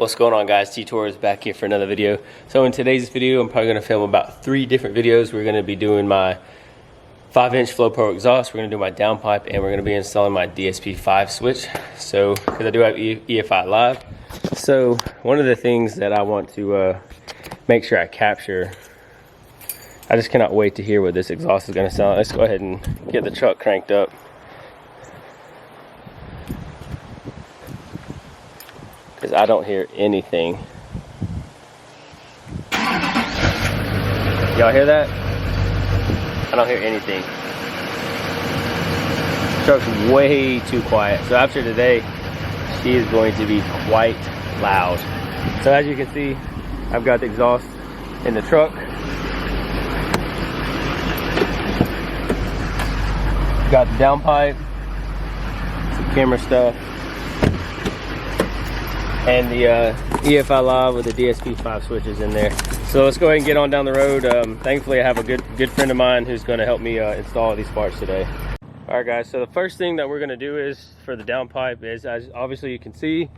What's going on, guys? T-Tour is back here for another video. So in today's video, I'm probably going to film about 3 different videos. We're going to be doing my 5-inch Flow Pro exhaust, we're going to do my downpipe, and we're going to be installing my DSP-5 switch. So, because I do have EFI Live. So one of the things that I want to make sure I capture, I just cannot wait to hear what this exhaust is going to sound. Let's go ahead and get the truck cranked up. Because I don't hear anything. Y'all hear that? I don't hear anything. Truck's way too quiet. So after today, she is going to be quite loud. So as you can see, I've got the exhaust in the truck. Got the downpipe, some camera stuff, and the EFI Live with the DSP-5 switches in there. So let's go ahead and get on down the road. Thankfully, I have a good friend of mine who's going to help me install these parts today. All right, guys. So the first thing that we're going to do is for the downpipe is, as obviously you can see,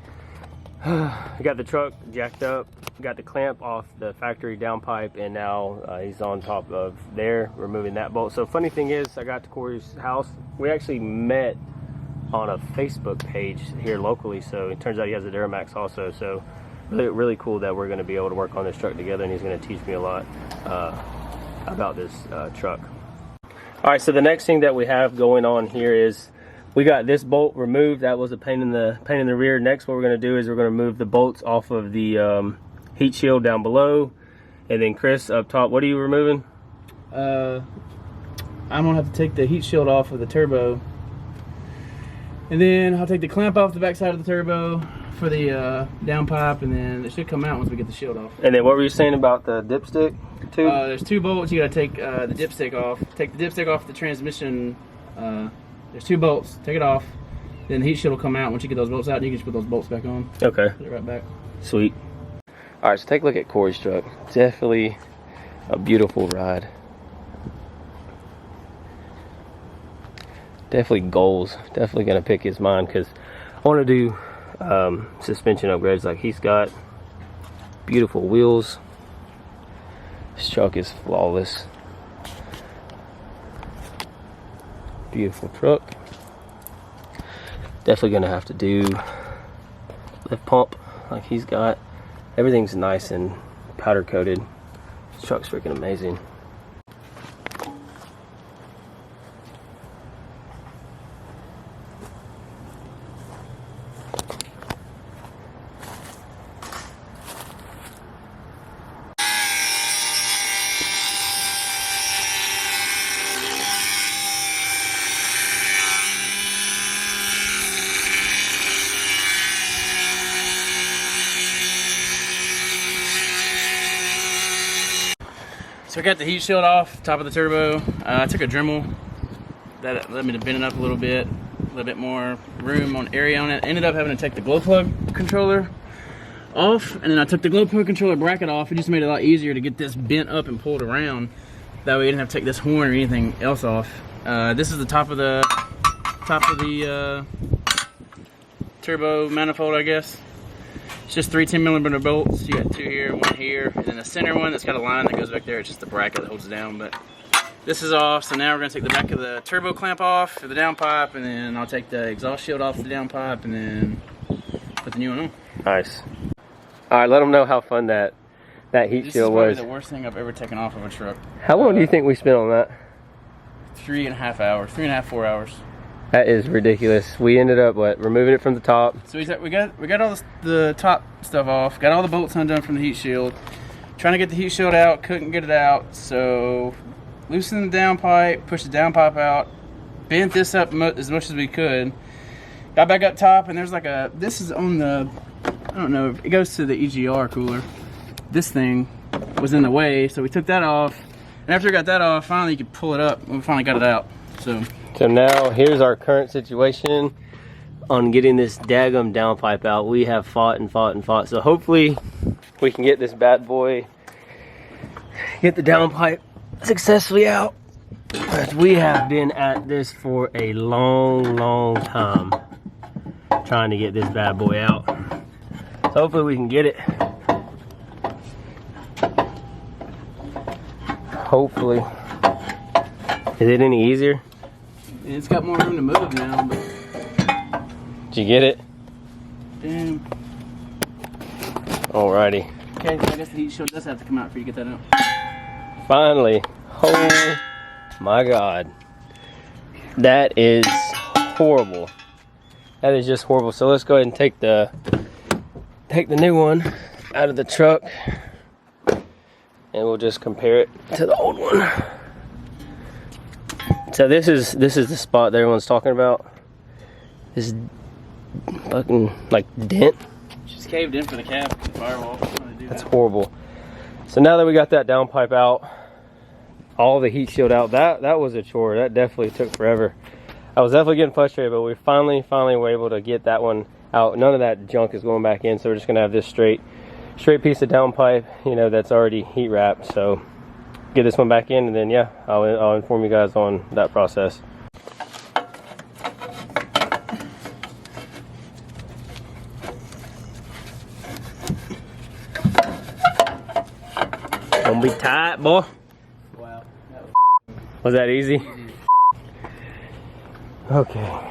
I got the truck jacked up, got the clamp off the factory downpipe, and now he's on top of there, removing that bolt. So funny thing is, I got to Corey's house. We actually met on a Facebook page here locally, so it turns out he has a Duramax also. So really cool that we're going to be able to work on this truck together, and he's going to teach me a lot about this truck. All right, so the next thing that we have going on here is we got this bolt removed. That was a pain in the rear. Next, what we're going to do is we're going to move the bolts off of the heat shield down below, and then Chris up top. What are you removing? I'm gonna have to take the heat shield off of the turbo, and then I'll take the clamp off the back side of the turbo for the downpipe, and then it should come out once we get the shield off. And then what were you saying about the dipstick tube? There's 2 bolts. You gotta take the dipstick off. Take the dipstick off the transmission. There's 2 bolts. Take it off. Then the heat shield will come out. Once you get those bolts out, you can just put those bolts back on. Okay. Put it right back. Sweet. All right, so take a look at Corey's truck. Definitely a beautiful ride. Definitely goals. Definitely gonna pick his mind because I want to do suspension upgrades. Like, he's got beautiful wheels. This truck is flawless. Beautiful truck. Definitely gonna have to do lift pump like he's got. Everything's nice and powder coated. This truck's freaking amazing. So we got the heat shield off top of the turbo. I took a Dremel that let me to bend it up a little bit more room on area on it. Ended up having to take the glow plug controller off, and then I took the glow plug controller bracket off. It just made it a lot easier to get this bent up and pulled around. That way you didn't have to take this horn or anything else off. This is the top of the turbo manifold, I guess. It's just 3 10mm bolts. You got 2 here, 1 here, and then the center one that's got a line that goes back there. It's just the bracket that holds it down. But this is off, so now we're gonna take the back of the turbo clamp off for the downpipe, and then I'll take the exhaust shield off the downpipe, and then put the new one on. Nice. All right, let them know how fun that heat shield was. This is probably the worst thing I've ever taken off of a truck. How long do you think we spent on that? 3.5 hours, 3.5, 4 hours. That is ridiculous. We ended up removing it from the top. So we got all the top stuff off. Got all the bolts undone from the heat shield. Trying to get the heat shield out, couldn't get it out. So loosened the downpipe, pushed the downpipe out, bent this up as much as we could. Got back up top, and there's like this is on the, I don't know, it goes to the EGR cooler. This thing was in the way, so we took that off. And after we got that off, finally you could pull it up, and we finally got it out. So now here's our current situation on getting this daggum downpipe out. We have fought and fought and fought. So hopefully we can get this bad boy, get the downpipe successfully out. But we have been at this for a long time trying to get this bad boy out. So hopefully we can get it. Hopefully. Is it any easier? It's got more room to move now, but... Did you get it? Damn. Alrighty. Okay, so I guess the heat shield does have to come out for you to get that out. Finally. Oh my God. That is horrible. That is just horrible. So let's go ahead and take the new one out of the truck, and we'll just compare it to the old one. So this is the spot that everyone's talking about. This fucking like dent. Just caved in for the cab, the firewall. That's horrible. So now that we got that downpipe out, all the heat shield out, that was a chore. That definitely took forever. I was definitely getting frustrated, but we finally were able to get that one out. None of that junk is going back in, so we're just gonna have this straight piece of downpipe, you know, that's already heat wrapped. So get this one back in, and then yeah, I'll inform you guys on that process. Don't be tight, boy. Wow. Was that easy? Okay.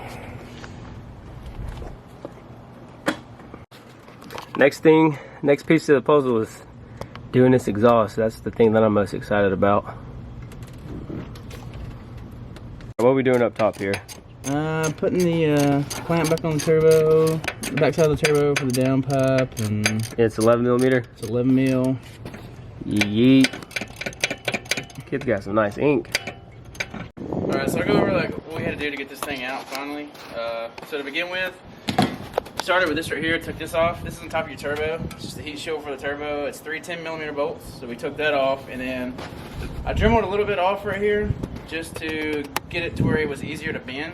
Next piece of the puzzle is doing this exhaust. That's the thing that I'm most excited about. What are we doing up top here? Putting the clamp back on the turbo, the back side of the turbo for the downpipe, and It's 11 millimeter. it's 11 mil. Yeet. Kid's got some nice ink. Alright, so I'll go over like what we had to do to get this thing out finally. So to begin with, started with this right here, took this off. This is on top of your turbo. It's just the heat shield for the turbo. It's 3 10 millimeter bolts, so we took that off, and then I dremeled a little bit off right here just to get it to where it was easier to bend.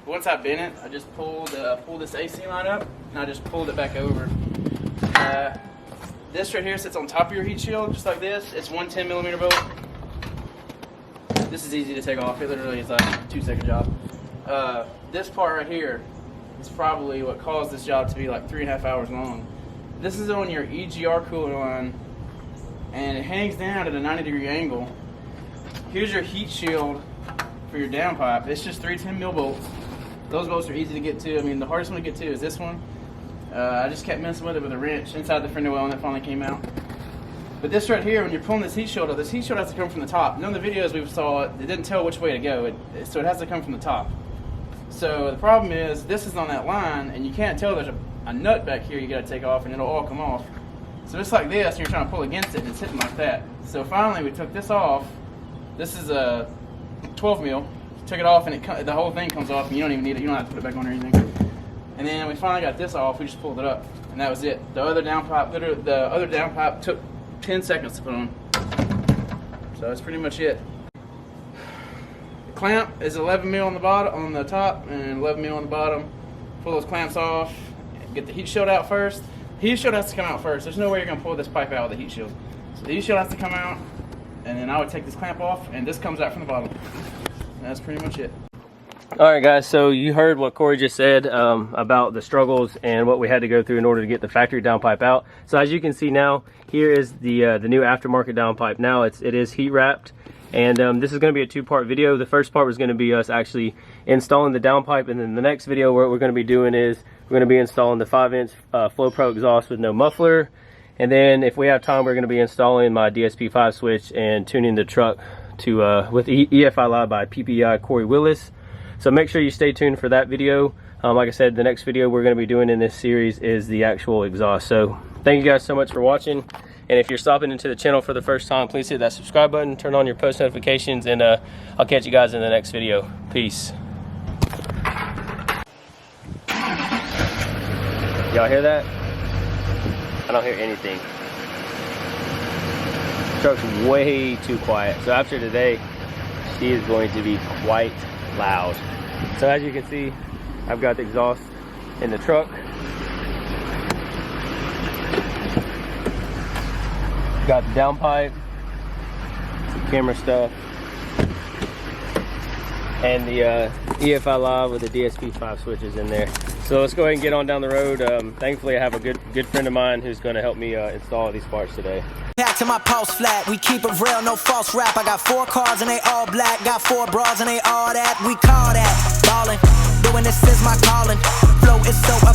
Once I bent it, I just pulled this AC line up, and I just pulled it back over. This right here sits on top of your heat shield, just like this. It's 1 10 millimeter bolt. This is easy to take off. It literally is like a 2-second job. This part right here is probably what caused this job to be like 3.5 hours long. This is on your EGR cooler line, and it hangs down at a 90-degree angle. Here's your heat shield for your downpipe. It's just 3 10 mil bolts. Those bolts are easy to get to. I mean, the hardest one to get to is this one. I just kept messing with it with a wrench inside the fender well, and it finally came out. But this right here, when you're pulling this heat shield up, this heat shield has to come from the top. None of the videos we saw, it didn't tell which way to go, so it has to come from the top. So the problem is, this is on that line, and you can't tell there's a nut back here you gotta take off, and it'll all come off. So it's like this, and you're trying to pull against it, and it's hitting like that. So finally, we took this off. This is a 12 mil. Took it off, and the whole thing comes off, and you don't even need it. You don't have to put it back on or anything. And then we finally got this off. We just pulled it up, and that was it. The other downpipe took 10 seconds to put on. So that's pretty much it. The clamp is 11 mil on the bottom, on the top, and 11 mil on the bottom. Pull those clamps off. Get the heat shield out first. The heat shield has to come out first. There's no way you're gonna pull this pipe out with the heat shield. So the heat shield has to come out, and then I would take this clamp off, and this comes out from the bottom. And that's pretty much it. All right, guys, so you heard what Corey just said about the struggles and what we had to go through in order to get the factory downpipe out. So as you can see now, here is the new aftermarket downpipe. Now it is heat wrapped, and this is going to be a 2-part video. The first part was going to be us actually installing the downpipe, and then the next video what we're going to be doing is we're going to be installing the 5-inch Flow Pro exhaust with no muffler, and then if we have time we're going to be installing my DSP5 switch and tuning the truck to with EFI Live by PPI Corey Willis. So make sure you stay tuned for that video. Like I said, the next video we're going to be doing in this series is the actual exhaust. So thank you guys so much for watching. And if you're stopping into the channel for the first time, please hit that subscribe button, turn on your post notifications, and I'll catch you guys in the next video. Peace. Y'all hear that? I don't hear anything. Truck's way too quiet. So after today, she is going to be quite loud. So as you can see, I've got the exhaust in the truck. Got the downpipe, some camera stuff, and the EFI Live with the DSP5 switches in there. So let's go ahead and get on down the road. Thankfully, I have a good friend of mine who's going to help me install these parts today. Back to my pulse flat, we keep it real, no false rap. I got 4 cars and they all black, got 4 bras and they all that. We call that ballin', doing this is my calling. Flow is so up.